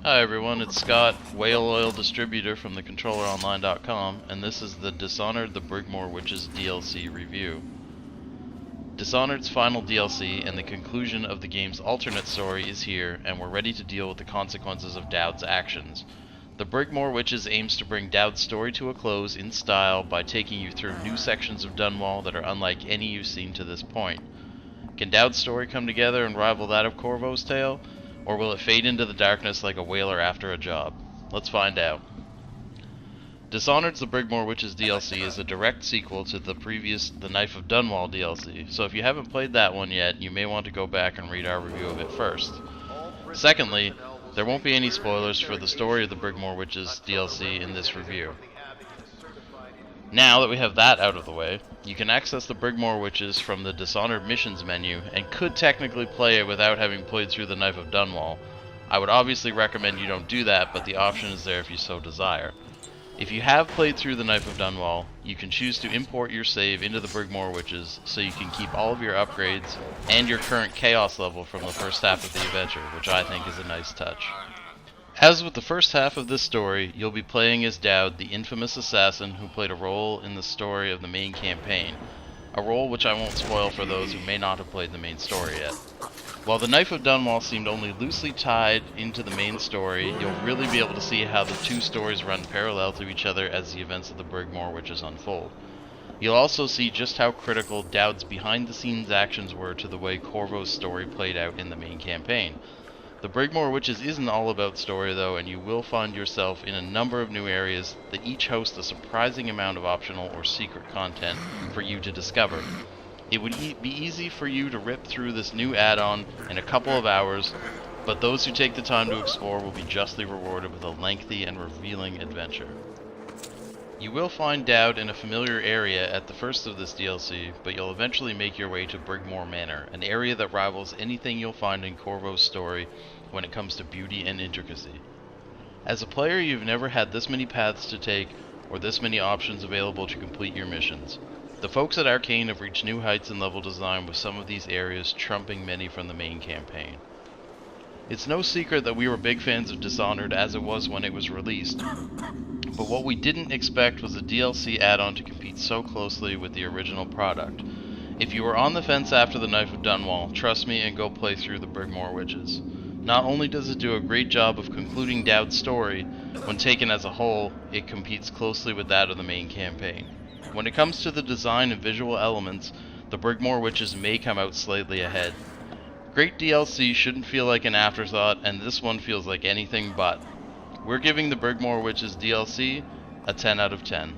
Hi everyone, it's Scott, Whale Oil Distributor from thecontrolleronline.com, and this is the Dishonored the Brigmore Witches DLC review. Dishonored's final DLC and the conclusion of the game's alternate story is here, and we're ready to deal with the consequences of Dowd's actions. The Brigmore Witches aims to bring Dowd's story to a close in style by taking you through new sections of Dunwall that are unlike any you've seen to this point. Can Dowd's story come together and rival that of Corvo's tale? Or will it fade into the darkness like a whaler after a job? Let's find out. Dishonored's The Brigmore Witches DLC is a direct sequel to the previous The Knife of Dunwall DLC, so if you haven't played that one yet, you may want to go back and read our review of it first. Secondly, there won't be any spoilers for the story of the Brigmore Witches DLC in this review. Now that we have that out of the way, you can access the Brigmore Witches from the Dishonored Missions menu, and could technically play it without having played through the Knife of Dunwall. I would obviously recommend you don't do that, but the option is there if you so desire. If you have played through the Knife of Dunwall, you can choose to import your save into the Brigmore Witches, so you can keep all of your upgrades and your current chaos level from the first half of the adventure, which I think is a nice touch. As with the first half of this story, you'll be playing as Dowd, the infamous assassin who played a role in the story of the main campaign, a role which I won't spoil for those who may not have played the main story yet. While the Knife of Dunwall seemed only loosely tied into the main story, you'll really be able to see how the two stories run parallel to each other as the events of the Brigmore Witches unfold. You'll also see just how critical Dowd's behind-the-scenes actions were to the way Corvo's story played out in the main campaign. The Brigmore Witches isn't all about story though, and you will find yourself in a number of new areas that each host a surprising amount of optional or secret content for you to discover. It would be easy for you to rip through this new add-on in a couple of hours, but those who take the time to explore will be justly rewarded with a lengthy and revealing adventure. You will find Dowd in a familiar area at the first of this DLC, but you'll eventually make your way to Brigmore Manor, an area that rivals anything you'll find in Corvo's story when it comes to beauty and intricacy. As a player, you've never had this many paths to take, or this many options available to complete your missions. The folks at Arcane have reached new heights in level design, with some of these areas trumping many from the main campaign. It's no secret that we were big fans of Dishonored as it was when it was released, but what we didn't expect was a DLC add-on to compete so closely with the original product. If you were on the fence after the Knife of Dunwall, trust me and go play through the Brigmore Witches. Not only does it do a great job of concluding Dowd's story, when taken as a whole, it competes closely with that of the main campaign. When it comes to the design and visual elements, the Brigmore Witches may come out slightly ahead. Great DLC shouldn't feel like an afterthought, and this one feels like anything but. We're giving the Brigmore Witches DLC a 10 out of 10.